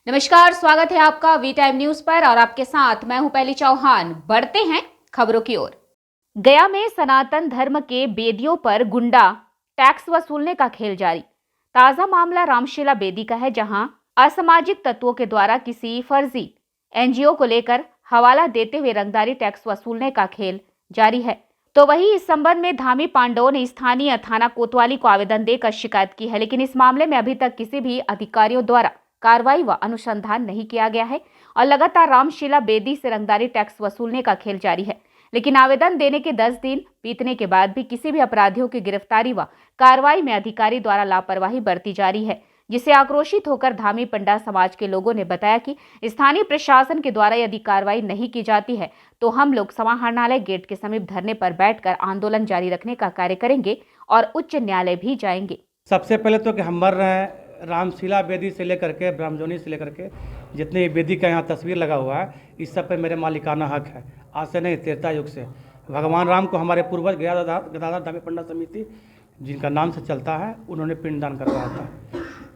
नमस्कार, स्वागत है आपका वी टाइम न्यूज पर और आपके साथ मैं हूं पहली चौहान। बढ़ते हैं खबरों की ओर। गया में सनातन धर्म के बेदियों पर गुंडा टैक्स वसूलने का खेल जारी। ताजा मामला रामशिला बेदी का है, जहां असामाजिक तत्वों के द्वारा किसी फर्जी एनजीओ को लेकर हवाला देते हुए रंगदारी टैक्स वसूलने का खेल जारी है। तो वही इस संबंध में धामी पांडवों ने स्थानीय थाना कोतवाली को आवेदन देकर शिकायत की है, लेकिन इस मामले में अभी तक किसी भी अधिकारियों द्वारा कार्रवाई व अनुसंधान नहीं किया गया है और लगातार रामशिला बेदी से रंगदारी टैक्स वसूलने का खेल जारी है। लेकिन आवेदन देने के 10 दिन बीतने के बाद भी किसी भी अपराधियों की गिरफ्तारी व कार्रवाई में अधिकारी द्वारा लापरवाही बरती जा रही है, जिससे आक्रोशित होकर धामी पंडा समाज के लोगों ने बताया कि स्थानीय प्रशासन के द्वारा यदि कार्रवाई नहीं की जाती है तो हम लोग समाहरणालय गेट के समीप धरने पर बैठकर आंदोलन जारी रखने का कार्य करेंगे और उच्च न्यायालय भी जाएंगे। सबसे पहले तो कि हम मर रहे हैं रामशिला बेदी से लेकर के ब्रह्मजोनी से लेकर के जितने बेदी का यहाँ तस्वीर लगा हुआ है, इस सब पे मेरे मालिकाना हक है। आज से नहीं, त्रेता युग से भगवान राम को हमारे पूर्वज गदाधर धामी पंडा समिति जिनका नाम से चलता है, उन्होंने पिंडदान करवाया था।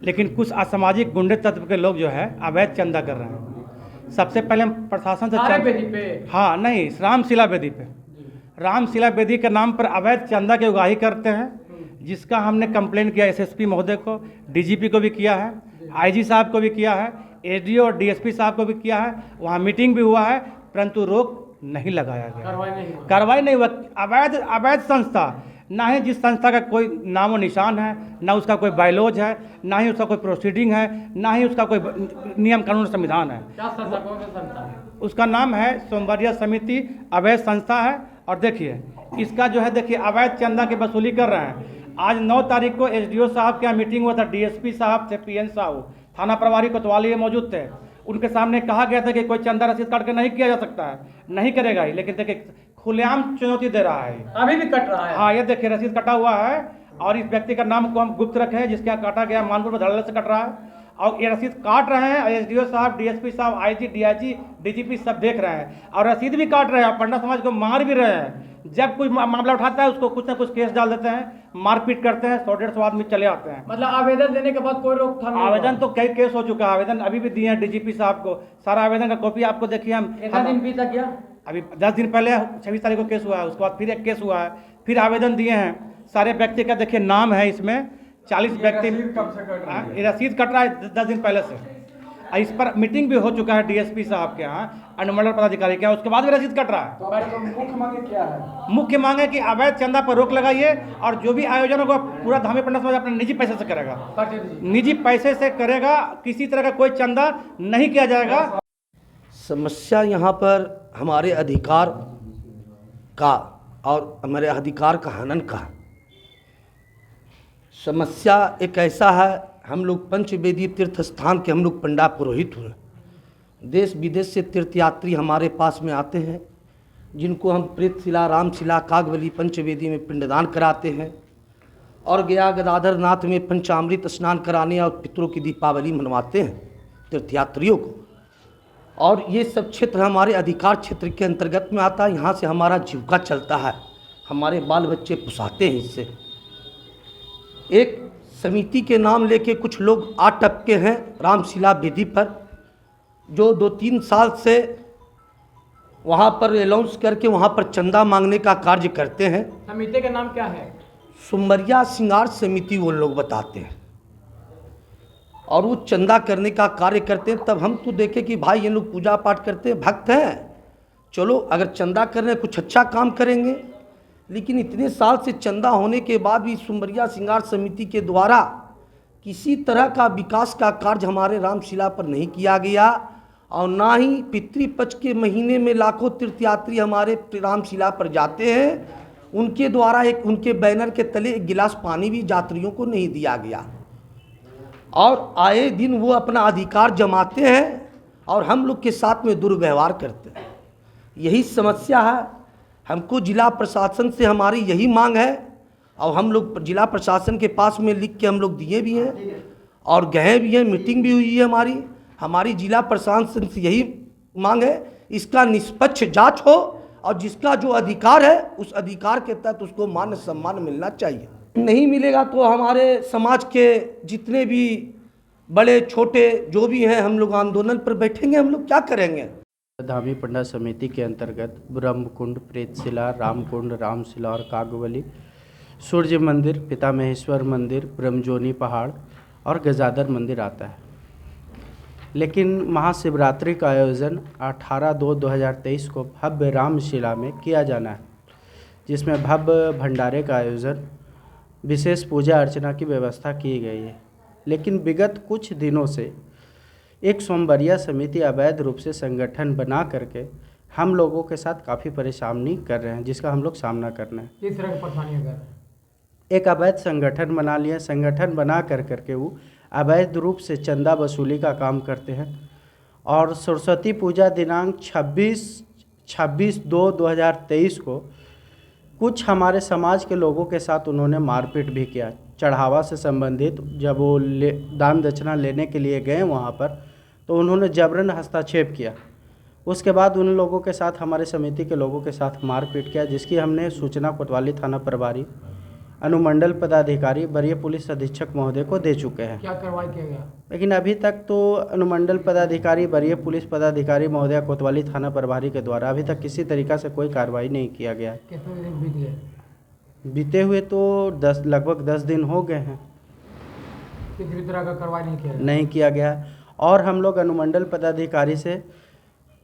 लेकिन कुछ असामाजिक गुंडे तत्व के लोग जो है अवैध चंदा कर रहे हैं। सबसे पहले हम प्रशासन से हाँ नहीं, रामशिला बेदी पे रामशिला बेदी के नाम पर अवैध चंदा की उगाही करते हैं, जिसका हमने कंप्लेंट किया एसएसपी महोदय को, डीजीपी को भी किया है, आईजी साहब को भी किया है, एसडीओ और डीएसपी साहब को भी किया है। वहाँ मीटिंग भी हुआ है, परंतु रोक नहीं लगाया गया, कार्रवाई नहीं हुआ। अवैध संस्था, ना ही जिस संस्था का कोई नामो निशान है, ना उसका कोई बायलॉज है, ना ही उसका कोई प्रोसीडिंग है, ना ही उसका कोई नियम कानून संविधान है। उसका नाम है सोमवारिया समिति, अवैध संस्था है। और देखिए इसका जो है, देखिए अवैध चंदा की वसूली कर रहे हैं। आज 9 तारीख को एसडीओ साहब के यहाँ मीटिंग हुआ था, डीएसपी साहब थे, पीएन साहब, थाना प्रभारी कोतवाली मौजूद थे। उनके सामने कहा गया था कि कोई चंदा रसीद काट के नहीं किया जा सकता है, नहीं करेगा ही। लेकिन देखिए खुलेआम चुनौती दे रहा है, अभी भी कट रहा है। हाँ ये देखिए रसीद कटा हुआ है और इस व्यक्ति का नाम को हम गुप्त रखे हैं, जिसके यहाँ काटा गया मानपुर में धड़ल्ले से कट रहा है और ये रसीद काट रहे हैं। एसडीओ साहब, डीएसपी साहब, आईजी, डीआईजी, डीजीपी सब देख रहे हैं और रसीद भी काट रहे हैं, पंडा समाज को मार भी रहे हैं। जब कोई मामला उठाता है उसको कुछ ना कुछ केस डाल देते हैं, मारपीट करते हैं, 100-150 आदमी चले आते हैं। मतलब आवेदन देने के बाद कोई रोकथाम नहीं? आवेदन तो कई केस हो चुका है, आवेदन अभी भी दिए हैं डीजीपी साहब को। सारा आवेदन का कॉपी आपको देखिए हम कितना दिन बीता गया? अभी 10 दिन पहले 26 तारीख को केस हुआ है, उसके बाद फिर एक केस हुआ है, फिर आवेदन दिए हैं। सारे व्यक्ति का देखिए नाम है इसमें, 40 व्यक्ति रसीद कट रहा है 10 दिन पहले से। इस पर मीटिंग भी हो चुका है डीएसपी साहब के यहाँ, अनुमंडल पदाधिकारी के यहाँ, उसके बाद भी रसीद कट रहा है। तो मुख्य मांगे क्या है? मुख्य मांग है कि अवैध चंदा पर रोक लगाइए और जो भी आयोजन होगा पूरा धामी पंडा समाज अपने निजी पैसे से करेगा, निजी पैसे से करेगा, किसी तरह का कोई चंदा नहीं किया जाएगा। समस्या यहाँ पर हमारे अधिकार का और हमारे अधिकार का हनन का समस्या एक ऐसा है। हम लोग पंचवेदी तीर्थ स्थान के हम लोग पंडा पुरोहित हुए, देश विदेश से तीर्थयात्री हमारे पास में आते हैं, जिनको हम प्रेतशिला, रामशिला, कागवली पंचवेदी में पिंडदान कराते हैं और गया गदाधर नाथ में पंचामृत स्नान कराने और पितरों की दीपावली मनवाते हैं तीर्थयात्रियों को। और ये सब क्षेत्र हमारे अधिकार क्षेत्र के अंतर्गत में आता है। यहाँ से हमारा जीविका चलता है, हमारे बाल बच्चे पुसाते हैं इससे। एक समिति के नाम लेके कुछ लोग आ टपके हैं रामशिला बेदी पर, जो 2-3 साल से वहाँ पर अनाउंस करके वहाँ पर चंदा मांगने का कार्य करते हैं। समिति का नाम क्या है? सुमरिया श्रृंगार समिति वो लोग बताते हैं और वो चंदा करने का कार्य करते हैं। तब हम तो देखे कि भाई ये लोग पूजा पाठ करते हैं, भक्त हैं, चलो अगर चंदा कर रहे हैं कुछ अच्छा काम करेंगे। लेकिन इतने साल से चंदा होने के बाद भी सुमरिया श्रृंगार समिति के द्वारा किसी तरह का विकास का कार्य हमारे रामशिला पर नहीं किया गया और ना ही पितृपक्ष के महीने में लाखों तीर्थयात्री हमारे रामशिला पर जाते हैं, उनके द्वारा एक उनके बैनर के तले एक गिलास पानी भी यात्रियों को नहीं दिया गया और आए दिन वो अपना अधिकार जमाते हैं और हम लोग के साथ में दुर्व्यवहार करते हैं। यही समस्या है। हमको जिला प्रशासन से हमारी यही मांग है और हम लोग जिला प्रशासन के पास में लिख के हम लोग दिए भी हैं और गए भी हैं, मीटिंग भी हुई है हमारी जिला प्रशासन से यही मांग है, इसका निष्पक्ष जांच हो और जिसका जो अधिकार है उस अधिकार के तहत उसको मान सम्मान मिलना चाहिए। नहीं मिलेगा तो हमारे समाज के जितने भी बड़े छोटे जो भी हैं, हम लोग आंदोलन पर बैठेंगे। हम लोग क्या करेंगे? धामी पंडा समिति के अंतर्गत ब्रह्मकुंड, प्रेतशिला, रामकुंड, रामशिला और कागवली, सूर्य मंदिर, पिता महेश्वर मंदिर, ब्रह्मजोनी पहाड़ और गजादर मंदिर आता है। लेकिन महाशिवरात्रि का आयोजन 18/2/2023 को भव्य रामशिला में किया जाना है, जिसमें भव्य भंडारे का आयोजन, विशेष पूजा अर्चना की व्यवस्था की गई है। लेकिन विगत कुछ दिनों से एक सोमवरिया समिति अवैध रूप से संगठन बना करके हम लोगों के साथ काफ़ी परेशानी कर रहे हैं, जिसका हम लोग सामना करना है। किस तरह की परेशानियां कर रहे हैं? एक अवैध संगठन बना लिया, संगठन बना करके वो अवैध रूप से चंदा वसूली का काम करते हैं और सरस्वती पूजा दिनांक 26/2/2023 को कुछ हमारे समाज के लोगों के साथ उन्होंने मारपीट भी किया। चढ़ावा से संबंधित जब वो दान दक्षिणा लेने के लिए गए वहाँ पर, तो उन्होंने जबरन हस्तक्षेप किया। उसके बाद उन लोगों के साथ, हमारे समिति के लोगों के साथ मारपीट किया, जिसकी हमने सूचना कोतवाली थाना प्रभारी, अनुमंडल पदाधिकारी, वरीय पुलिस अधीक्षक महोदय को दे चुके हैं। क्या कार्रवाई किया गया? लेकिन अभी तक तो अनुमंडल पदाधिकारी, वरीय पुलिस पदाधिकारी महोदय, कोतवाली थाना प्रभारी के द्वारा अभी तक किसी तरीक़ा से कोई कार्रवाई नहीं किया गया है। कितने दिन बीत गए? बीते हुए तो लगभग 10 दिन हो गए हैं, किसी भी तरह का कार्रवाई नहीं किया गया? नहीं किया गया। और हम लोग अनुमंडल पदाधिकारी से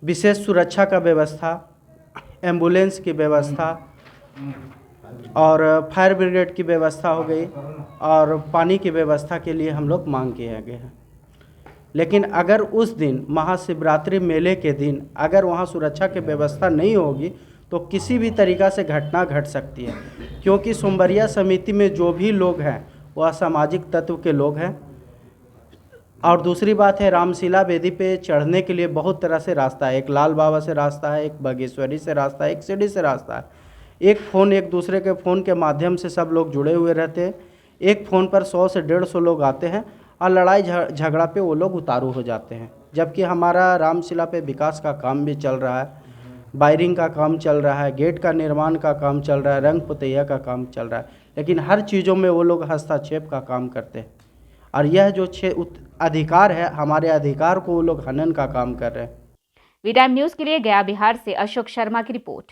विशेष सुरक्षा का व्यवस्था, एम्बुलेंस की व्यवस्था और फायर ब्रिगेड की व्यवस्था हो गई और पानी की व्यवस्था के लिए हम लोग मांग किए गए हैं। लेकिन अगर उस दिन महाशिवरात्रि मेले के दिन अगर वहाँ सुरक्षा की व्यवस्था नहीं होगी तो किसी भी तरीक़ा से घटना घट सकती है, क्योंकि सोमवरिया समिति में जो भी लोग हैं वो असामाजिक तत्व के लोग हैं। और दूसरी बात है, रामशिला वेदी पे चढ़ने के लिए बहुत तरह से रास्ता है। एक लाल बाबा से रास्ता है, एक बागेश्वरी से रास्ता है, एक सीढ़ी से रास्ता है। एक दूसरे के फ़ोन के माध्यम से सब लोग जुड़े हुए रहते हैं। एक फ़ोन पर 100 से 150 लोग आते हैं और लड़ाई झगड़ा पे वो लोग उतारू हो जाते हैं। जबकि हमारा रामशिला पे विकास का काम भी चल रहा है, वायरिंग का काम चल रहा है, गेट का निर्माण का काम चल रहा है, रंग पुतैया का काम चल रहा है, लेकिन हर चीज़ों में वो लोग हस्तक्षेप का काम करते हैं। और यह जो अधिकार है, हमारे अधिकार को वो लोग हनन का काम कर रहे हैं। वी टाइम न्यूज़ के लिए गया बिहार से अशोक शर्मा की रिपोर्ट।